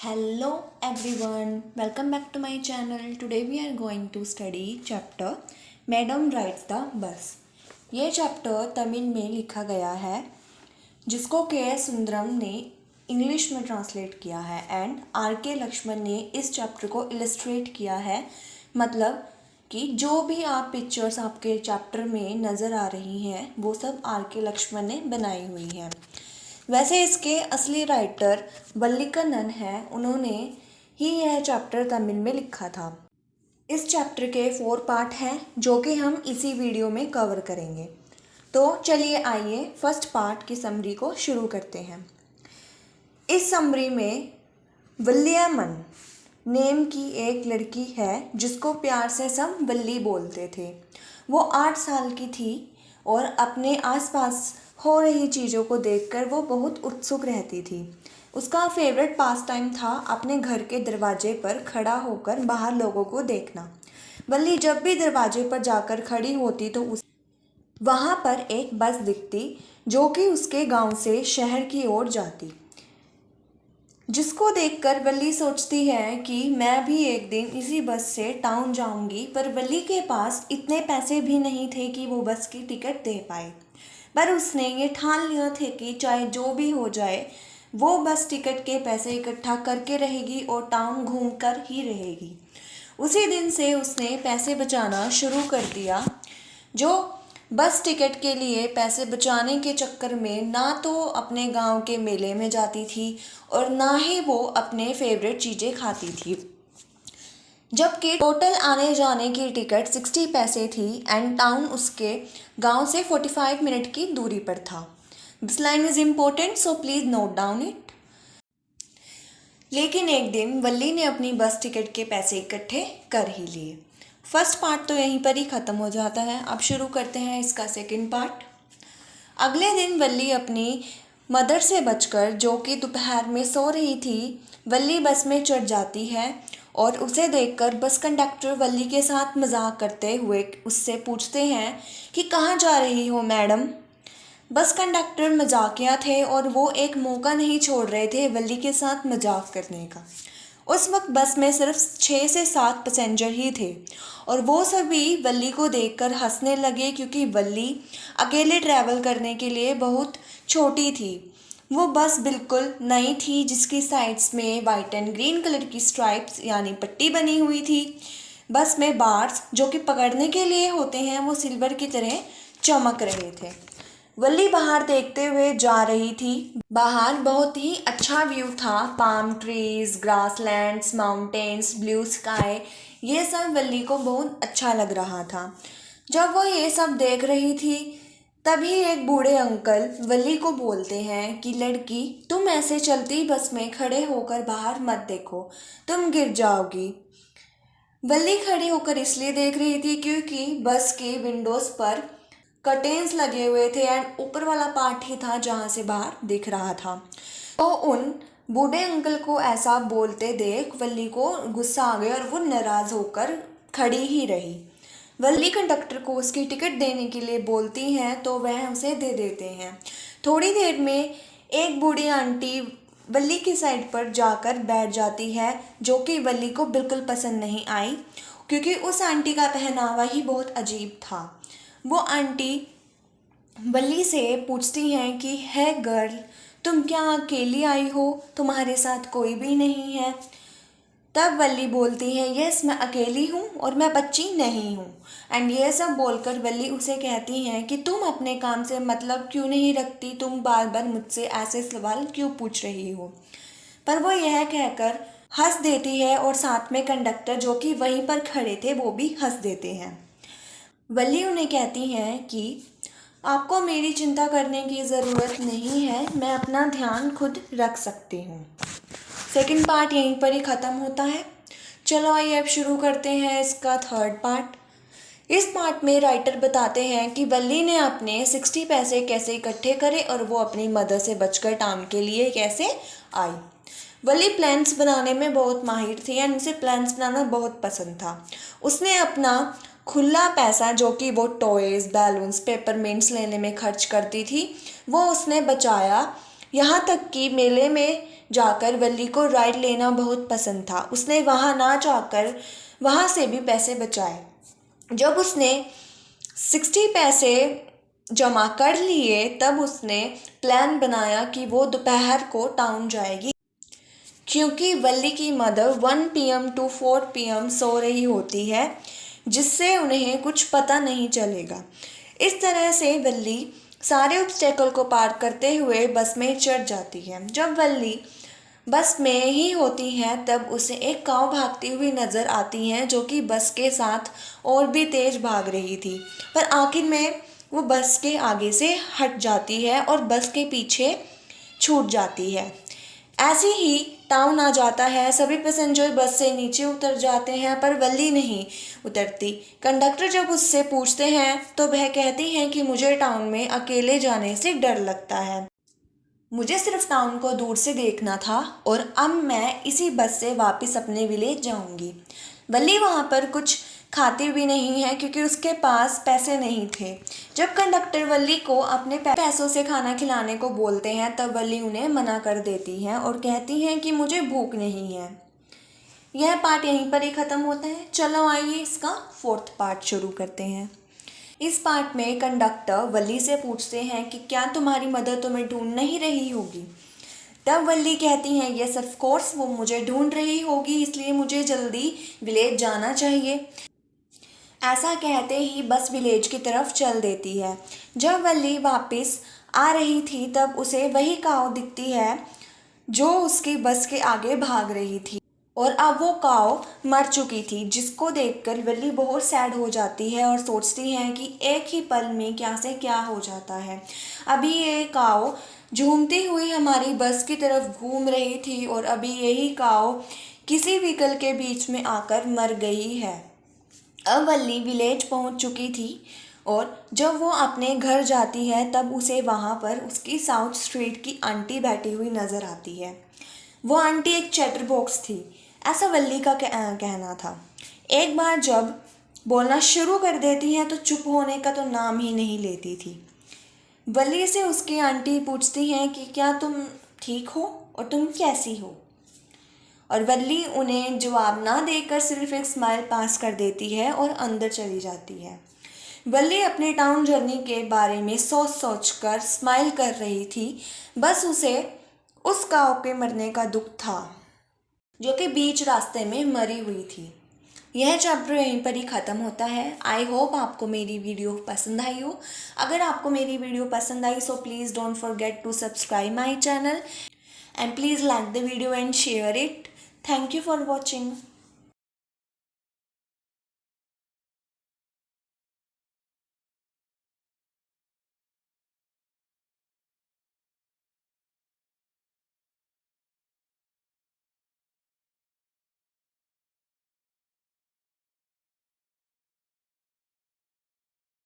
Hello everyone, welcome back to my channel. Today we are going to study chapter Madam Rides the Bus. ये chapter Tamil में लिखा गया है जिसको के एस सुंदरम ने इंग्लिश में ट्रांसलेट किया है एंड आर के लक्ष्मण ने इस चैप्टर को इलस्ट्रेट किया है। मतलब कि जो भी आप पिक्चर्स आपके चैप्टर में नज़र आ रही हैं वो सब आर के लक्ष्मण ने बनाई हुई हैं। वैसे इसके असली राइटर वल्लिकन्नन हैं, उन्होंने ही यह चैप्टर तमिल में लिखा था। इस चैप्टर के 4 पार्ट हैं जो कि हम इसी वीडियो में कवर करेंगे। तो चलिए आइए फर्स्ट पार्ट की समरी को शुरू करते हैं। इस समरी में वल्लियम्मन नेम की एक लड़की है जिसको प्यार से सब वल्ली बोलते थे। वो 8 साल की थी और अपने आसपास हो रही चीज़ों को देखकर वो बहुत उत्सुक रहती थी। उसका फेवरेट पास टाइम था अपने घर के दरवाजे पर खड़ा होकर बाहर लोगों को देखना। वल्ली जब भी दरवाजे पर जाकर खड़ी होती तो वहाँ पर एक बस दिखती जो कि उसके गांव से शहर की ओर जाती, जिसको देखकर वल्ली सोचती है कि मैं भी एक दिन इसी बस से टाउन जाऊंगी। पर वल्ली के पास इतने पैसे भी नहीं थे कि वो बस की टिकट दे पाए, पर उसने ये ठान लिया था कि चाहे जो भी हो जाए वो बस टिकट के पैसे इकट्ठा करके रहेगी और टाउन घूम कर ही रहेगी। उसी दिन से उसने पैसे बचाना शुरू कर दिया। जो बस टिकट के लिए पैसे बचाने के चक्कर में ना तो अपने गांव के मेले में जाती थी और ना ही वो अपने फेवरेट चीज़ें खाती थी, जबकि टोटल आने जाने की टिकट 60 पैसे थी एंड टाउन उसके गांव से 45 मिनट की दूरी पर था। This line is important so please note down it. लेकिन एक दिन वल्ली ने अपनी बस टिकट के पैसे इकट्ठे कर ही लिए। फर्स्ट पार्ट तो यहीं पर ही ख़त्म हो जाता है। अब शुरू करते हैं इसका सेकंड पार्ट। अगले दिन वल्ली अपनी मदर से बचकर, जो कि दोपहर में सो रही थी, वल्ली बस में चढ़ जाती है और उसे देखकर बस कंडक्टर वल्ली के साथ मजाक करते हुए उससे पूछते हैं कि कहाँ जा रही हो मैडम। बस कंडक्टर मजाकिया थे और वो एक मौका नहीं छोड़ रहे थे वल्ली के साथ मजाक करने का। उस वक्त बस में सिर्फ 6 से 7 पैसेंजर ही थे और वो सभी वल्ली को देखकर हंसने लगे क्योंकि वल्ली अकेले ट्रैवल करने के लिए बहुत छोटी थी। वो बस बिल्कुल नई थी जिसकी साइड्स में वाइट एंड ग्रीन कलर की स्ट्राइप्स यानी पट्टी बनी हुई थी। बस में बार्स जो कि पकड़ने के लिए होते हैं वो सिल्वर की तरह चमक रहे थे। वल्ली बाहर देखते हुए जा रही थी। बाहर बहुत ही अच्छा व्यू था, palm trees, grasslands, mountains, blue sky, ये सब वल्ली को बहुत अच्छा लग रहा था। जब वो ये सब देख रही थी तभी एक बूढ़े अंकल वल्ली को बोलते हैं कि लड़की, तुम ऐसे चलती बस में खड़े होकर बाहर मत देखो, तुम गिर जाओगी। वल्ली खड़ी होकर इसलिए देख रही थी क्योंकि बस के विंडोज़ पर कर्टेन्स लगे हुए थे एंड ऊपर वाला पार्ट ही था जहाँ से बाहर दिख रहा था। तो उन बूढ़े अंकल को ऐसा बोलते देख वल्ली को गुस्सा आ गया और वो नाराज़ होकर खड़ी ही रही। वल्ली कंडक्टर को उसकी टिकट देने के लिए बोलती हैं तो वह उसे दे देते हैं। थोड़ी देर में एक बूढ़ी आंटी वल्ली की साइड पर जाकर बैठ जाती है, जो कि वल्ली को बिल्कुल पसंद नहीं आई क्योंकि उस आंटी का पहनावा ही बहुत अजीब था। वो आंटी वल्ली से पूछती हैं कि है गर्ल, तुम क्या अकेली आई हो, तुम्हारे साथ कोई भी नहीं है। तब वल्ली बोलती है यस मैं अकेली हूँ और मैं बच्ची नहीं हूँ। एंड ये सब बोलकर वल्ली उसे कहती हैं कि तुम अपने काम से मतलब क्यों नहीं रखती, तुम बार बार मुझसे ऐसे सवाल क्यों पूछ रही हो। पर वो यह कहकर हंस देती है और साथ में कंडक्टर जो कि वहीं पर खड़े थे वो भी हंस देते हैं। वल्ली उन्हें कहती हैं कि आपको मेरी चिंता करने की ज़रूरत नहीं है, मैं अपना ध्यान खुद रख सकती हूँ। सेकंड पार्ट यहीं पर ही ख़त्म होता है। चलो आइए अब शुरू करते हैं इसका थर्ड पार्ट। इस पार्ट में राइटर बताते हैं कि वल्ली ने अपने 60 पैसे कैसे इकट्ठे करे और वो अपनी मदर से बचकर टाउन के लिए कैसे आई। वल्ली प्लान्स बनाने में बहुत माहिर थी एंड उसे प्लान्स बनाना बहुत पसंद था। उसने अपना खुला पैसा जो कि वो टॉयज़, बैलून्स, पेपरमिंट्स लेने में खर्च करती थी वो उसने बचाया यहाँ तक कि मेले में जाकर वल्ली को राइड लेना बहुत पसंद था। उसने वहाँ ना जाकर वहाँ से भी पैसे बचाए। जब उसने 60 पैसे जमा कर लिए तब उसने प्लान बनाया कि वो दोपहर को टाउन जाएगी, क्योंकि वल्ली की मदर 1 PM to 4 PM सो रही होती है, जिससे उन्हें कुछ पता नहीं चलेगा। इस तरह से वल्ली सारे ऑब्स्टेकल को पार करते हुए बस में चढ़ जाती है। जब वल्ली बस में ही होती है तब उसे एक काऊ भागती हुई नज़र आती है, जो कि बस के साथ और भी तेज़ भाग रही थी, पर आखिर में वो बस के आगे से हट जाती है और बस के पीछे छूट जाती है। ऐसे ही टाउन आ जाता है। सभी पैसेंजर बस से नीचे उतर जाते हैं, पर वल्ली नहीं उतरती। कंडक्टर जब उससे पूछते हैं तो वह कहती है कि मुझे टाउन में अकेले जाने से डर लगता है, मुझे सिर्फ टाउन को दूर से देखना था और अब मैं इसी बस से वापस अपने विलेज जाऊंगी। वल्ली वहाँ पर कुछ खाती भी नहीं है, क्योंकि उसके पास पैसे नहीं थे। जब कंडक्टर वल्ली को अपने पैसों से खाना खिलाने को बोलते हैं तब वल्ली उन्हें मना कर देती है और कहती है कि मुझे भूख नहीं है। यह पार्ट यहीं पर ही ख़त्म होता है। चलो आइए इसका 4th पार्ट शुरू करते हैं। इस पार्ट में कंडक्टर वल्ली से पूछते हैं कि क्या तुम्हारी मदर तुम्हें ढूंढ नहीं रही होगी। तब वल्ली कहती हैं यस ऑफ कोर्स, वो मुझे ढूंढ रही होगी, इसलिए मुझे जल्दी विलेज जाना चाहिए। ऐसा कहते ही बस विलेज की तरफ चल देती है। जब वल्ली वापस आ रही थी तब उसे वही काऊ दिखती है जो उसकी बस के आगे भाग रही थी, और अब वो काऊ मर चुकी थी, जिसको देखकर वल्ली बहुत सैड हो जाती है और सोचती है कि एक ही पल में क्या से क्या हो जाता है। अभी ये काऊ झूमती हुई हमारी बस की तरफ घूम रही थी और अभी यही काऊ किसी व्हीकल के बीच में आकर मर गई है। अब वल्ली विलेज पहुंच चुकी थी और जब वो अपने घर जाती है तब उसे वहाँ पर उसकी साउथ स्ट्रीट की आंटी बैठी हुई नज़र आती है। वो आंटी एक चैटर बॉक्स थी, ऐसा वल्ली का कहना था। एक बार जब बोलना शुरू कर देती है तो चुप होने का तो नाम ही नहीं लेती थी। वल्ली से उसकी आंटी पूछती हैं कि क्या तुम ठीक हो और तुम कैसी हो, और वल्ली उन्हें जवाब ना देकर सिर्फ एक स्माइल पास कर देती है और अंदर चली जाती है। वल्ली अपनी टाउन जर्नी के बारे में सोच कर स्माइल कर रही थी। बस उसे उस काऊ के मरने का दुख था, जो कि बीच रास्ते में मरी हुई थी। यह चैप्टर यहीं पर ही ख़त्म होता है। आई होप आपको मेरी वीडियो पसंद आई हो। अगर आपको मेरी वीडियो पसंद आई so please don't forget to subscribe my channel and please like the video and share it. Thank you for watching.